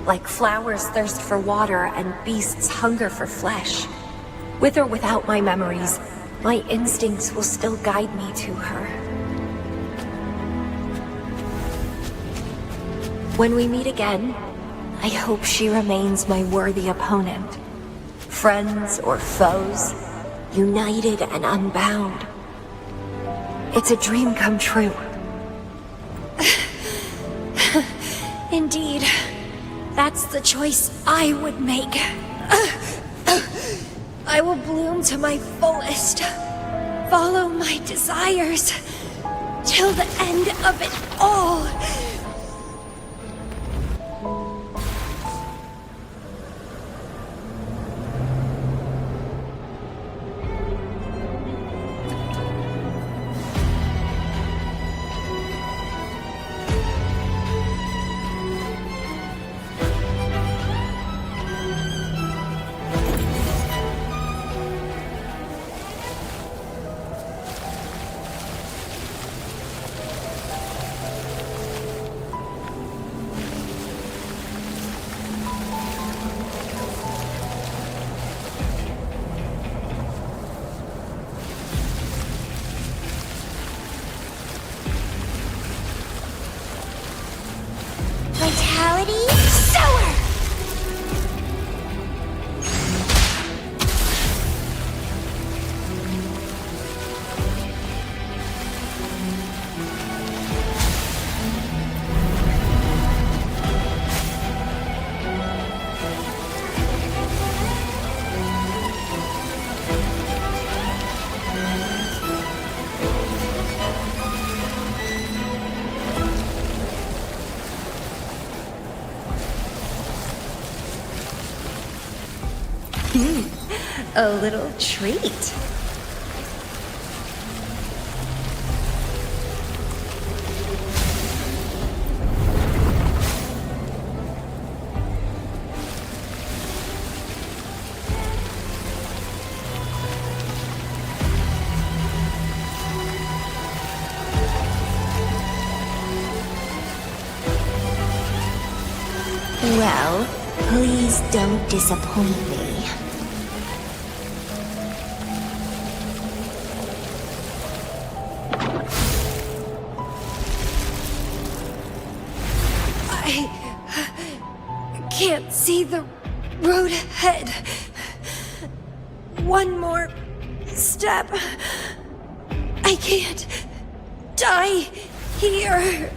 Like flowers thirst for water and beasts hunger for flesh. With or without my memories, my instincts will still guide me to her. When we meet again, I hope she remains my worthy opponent. friends or foes, united and unbound. It's a dream come true. Indeed, that's the choice I would make. I will bloom to my fullest, follow my desires, till the end of it all. Vitality sower! A little treat. Well, please don't disappoint me. I can't see the road ahead. One more step. I can't die here.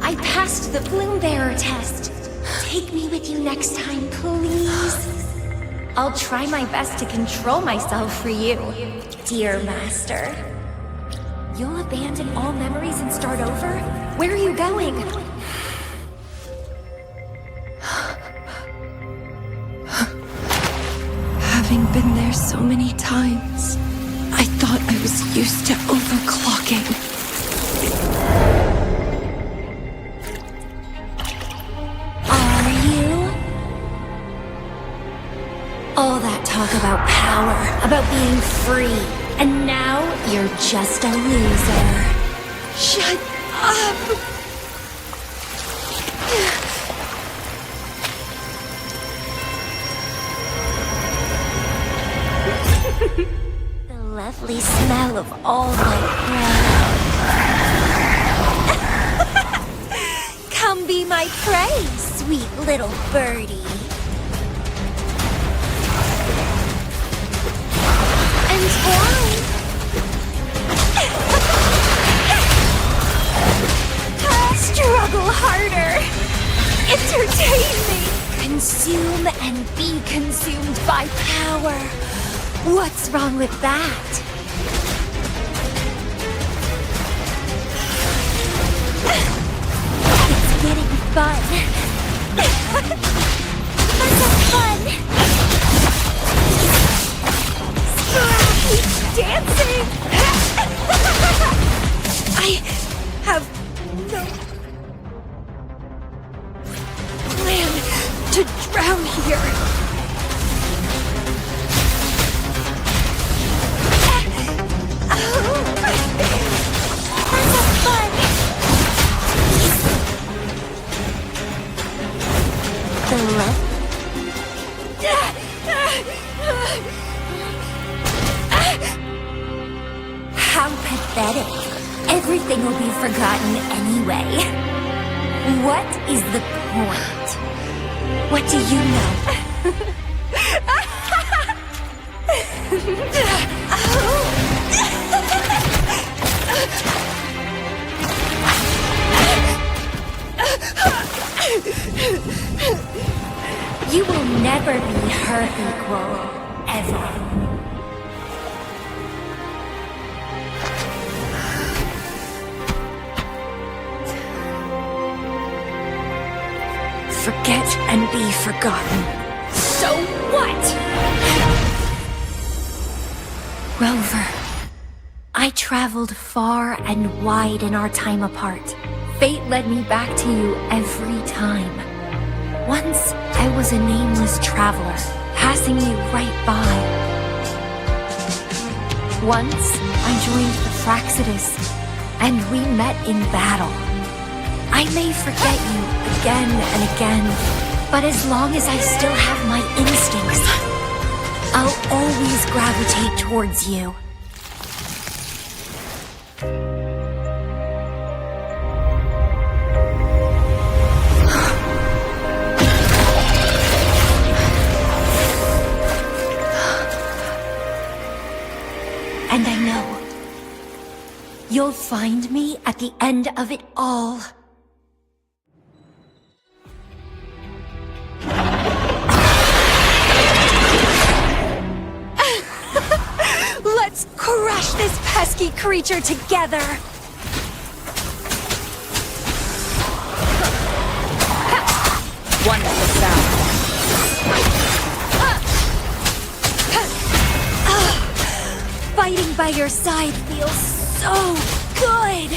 I passed the Bloom Bearer test. Take me with you next time, please. I'll try my best to control myself for you, dear master. You'll abandon all memories and start over? Where are you going? Having been there so many times, I thought I was used to overclocking. All that talk about power, about being free, and now you're just a loser. Shut up! The lovely smell of all my prey. Come be my prey, sweet little birdie. Struggle harder! Entertain me! Consume and be consumed by power! What's wrong with that? It's getting fun! Lots fun! Keep dancing! I have no plan to drown here. That's fun! The left. pathetic. Everything will be forgotten anyway. What is the point? What do you know? You will never be her equal, ever. Forget and be forgotten. So what? Rover, I traveled far and wide in our time apart. Fate led me back to you every time. Once, I was a nameless traveler, passing you right by. Once, I joined the Fraxidus, and we met in battle. I may forget you again and again, but as long as I still have my instincts, I'll always gravitate towards you. And I know you'll find me at the end of it all. Let's crush this pesky creature together! Wonderful sound. Fighting by your side feels so good!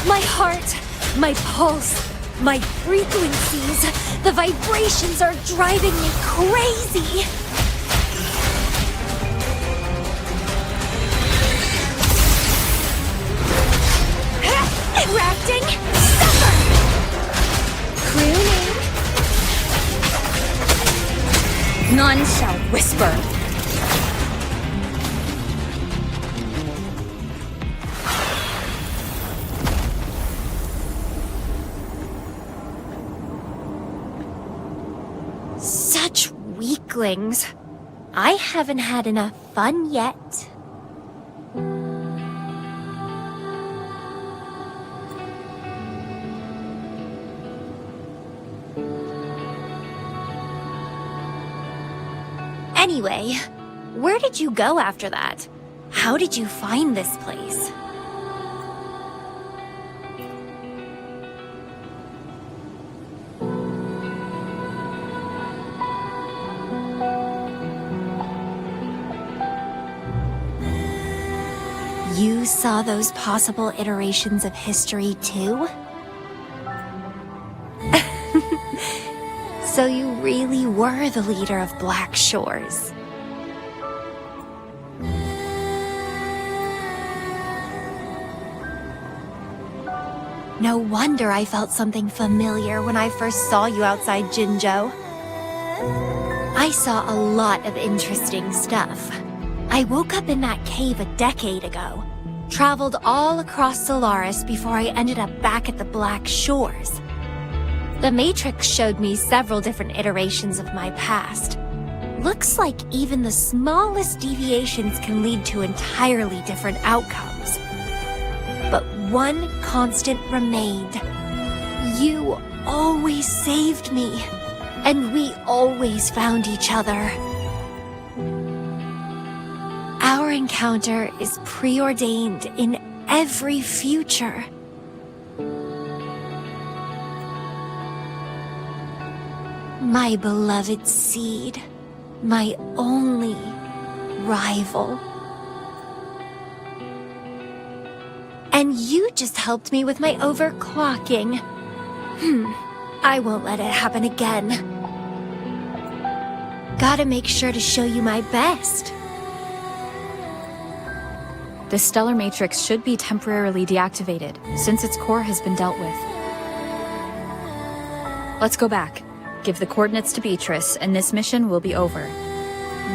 My heart, my pulse, my frequencies, the vibrations are driving me crazy! Interacting, suffer! Crooning. None shall whisper. Such weaklings. I haven't had enough fun yet. Anyway, where did you go after that? How did you find this place? You saw those possible iterations of history too? So you really were the leader of Black Shores. No wonder I felt something familiar when I first saw you outside Jinzhou. I saw a lot of interesting stuff. I woke up in that cave a decade ago, traveled all across Solaris before I ended up back at the Black Shores. The Matrix showed me several different iterations of my past. Looks like even the smallest deviations can lead to entirely different outcomes. But one constant remained. You always saved me, and we always found each other. Our encounter is preordained in every future. My beloved seed, my only rival. And you just helped me with my overclocking. I won't let it happen again. Gotta make sure to show you my best. The stellar matrix should be temporarily deactivated, since its core has been dealt with. Let's go back. Give the coordinates to Beatrice, and this mission will be over.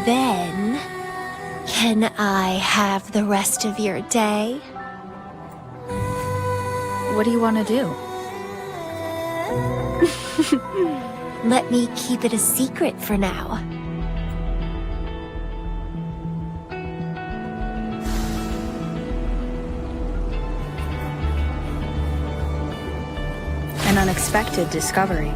Then, can I have the rest of your day? What do you want to do? Let me keep it a secret for now. An unexpected discovery.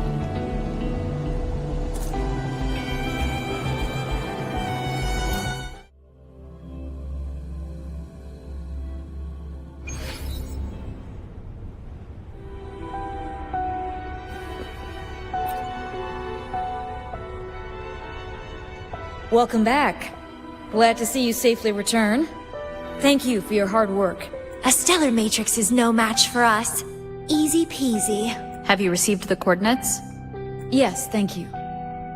Welcome back. Glad to see you safely return. Thank you for your hard work. A stellar matrix is no match for us. Easy peasy. Have you received the coordinates? Yes, thank you.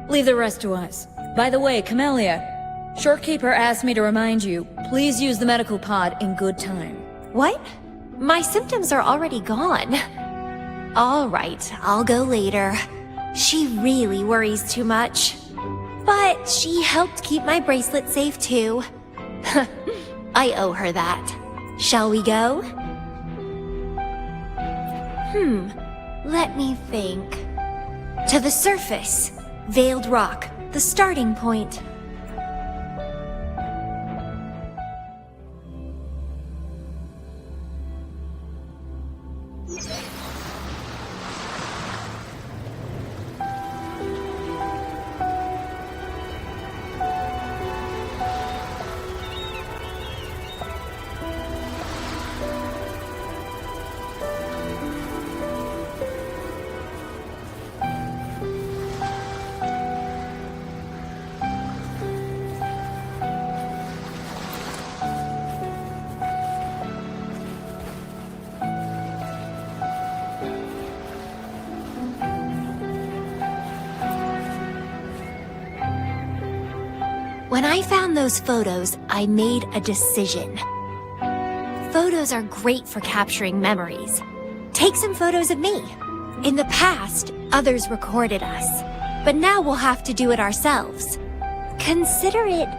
Leave the rest to us. By the way, Camellya, Shorekeeper asked me to remind you, please use the medical pod in good time. What? My symptoms are already gone. All right, I'll go later. She really worries too much. But she helped keep my bracelet safe too. I owe her that. Shall we go? Let me think. To the surface. Veiled Rock, the starting point. When I found those photos, I made a decision. Photos are great for capturing memories. Take some photos of me. In the past, others recorded us, but now we'll have to do it ourselves. Consider it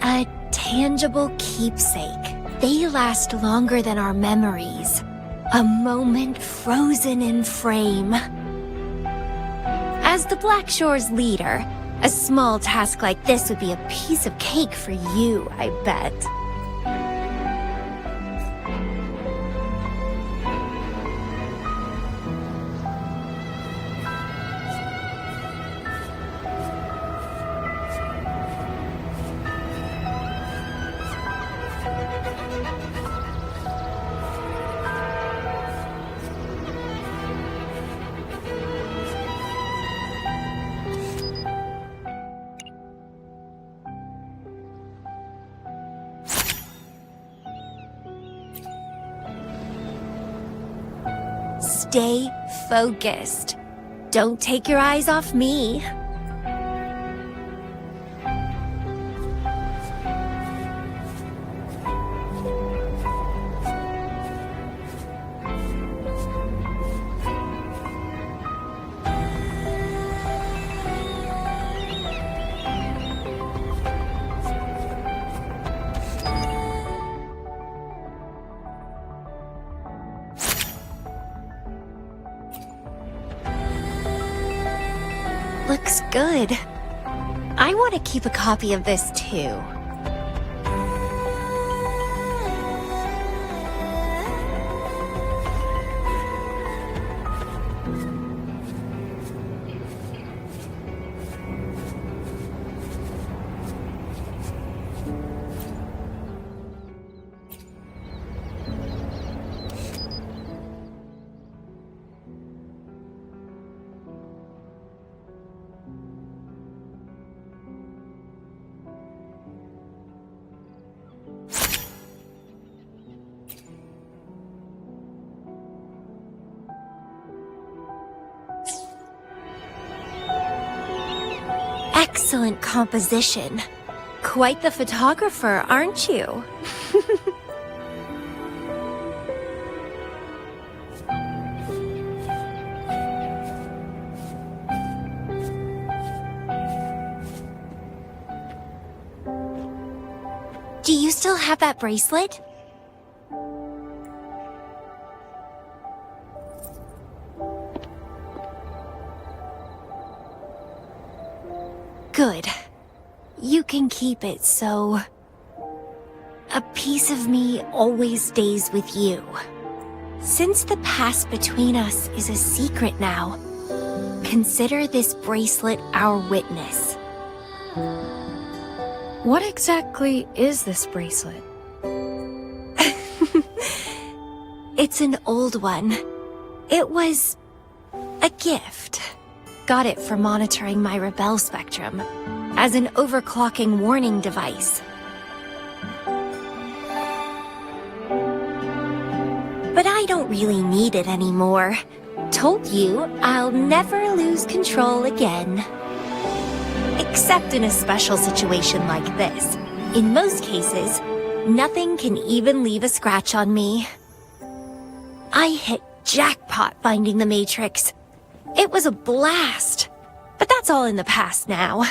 a tangible keepsake. They last longer than our memories. A moment frozen in frame. As the Black Shore's leader, a small task like this would be a piece of cake for you, I bet. Stay focused. Don't take your eyes off me. Looks good. I want to keep a copy of this too. Excellent composition. Quite the photographer, aren't you? Do you still have that bracelet? Good. You can keep it, so... a piece of me always stays with you. Since the past between us is a secret now, consider this bracelet our witness. What exactly is this bracelet? It's an old one. It was a gift. Got it for monitoring my rebel spectrum, as an overclocking warning device. But I don't really need it anymore. Told you I'll never lose control again. Except in a special situation like this. In most cases, nothing can even leave a scratch on me. I hit jackpot finding the Matrix. It was a blast. But that's all in the past now.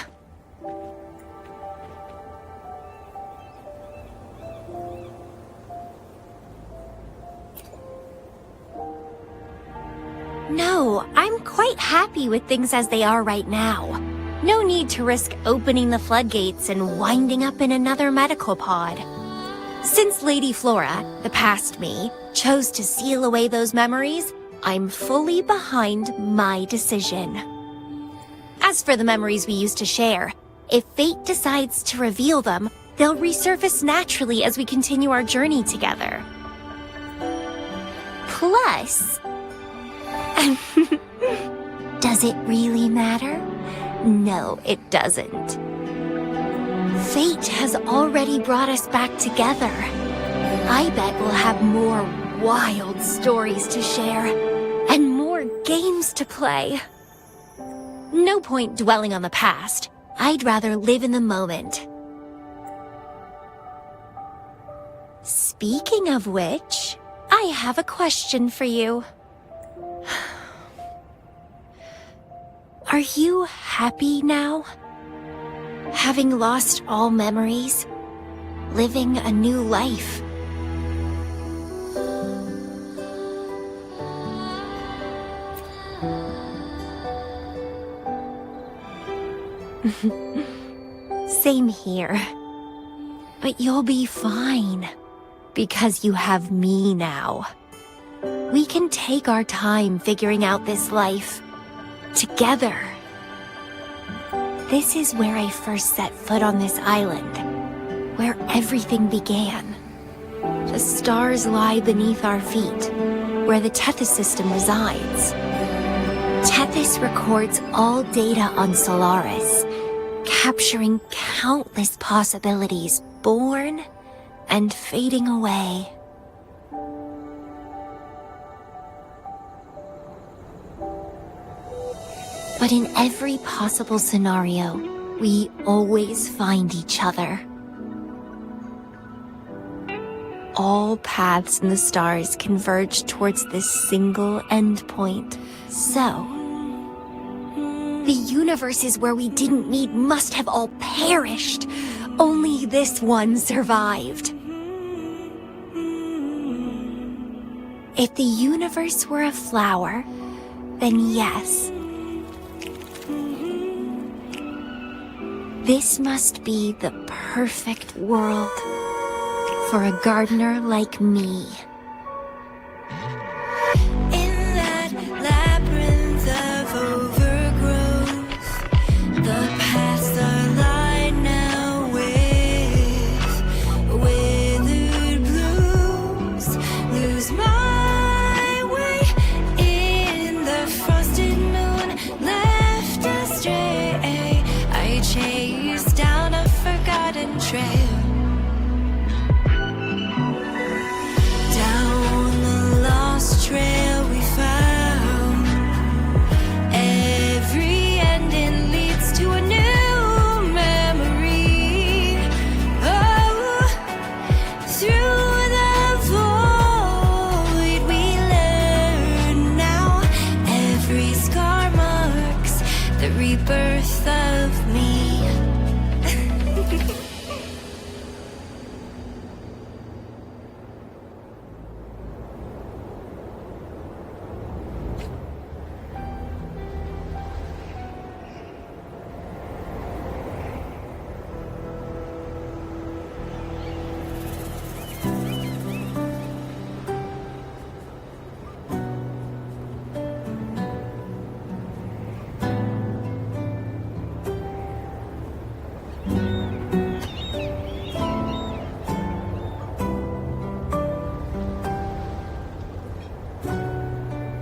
No, I'm quite happy with things as they are right now. No need to risk opening the floodgates and winding up in another medical pod. Since Lady Flora, the past me, chose to seal away those memories, I'm fully behind my decision. As for the memories we used to share, if fate decides to reveal them, they'll resurface naturally as we continue our journey together. Plus... does it really matter? No, it doesn't. Fate has already brought us back together. I bet we'll have more wild stories to share, and more games to play. No point dwelling on the past. I'd rather live in the moment. Speaking of which, I have a question for you. Are you happy now? Having lost all memories, living a new life. Same here. But you'll be fine, because you have me now. We can take our time figuring out this life. Together. This is where I first set foot on this island, where everything began. The stars lie beneath our feet, where the Tethys system resides. Tethys records all data on Solaris, capturing countless possibilities born and fading away. But in every possible scenario, we always find each other. All paths in the stars converge towards this single endpoint. So, the universes where we didn't meet must have all perished. Only this one survived. If the universe were a flower, then yes. This must be the perfect world for a gardener like me.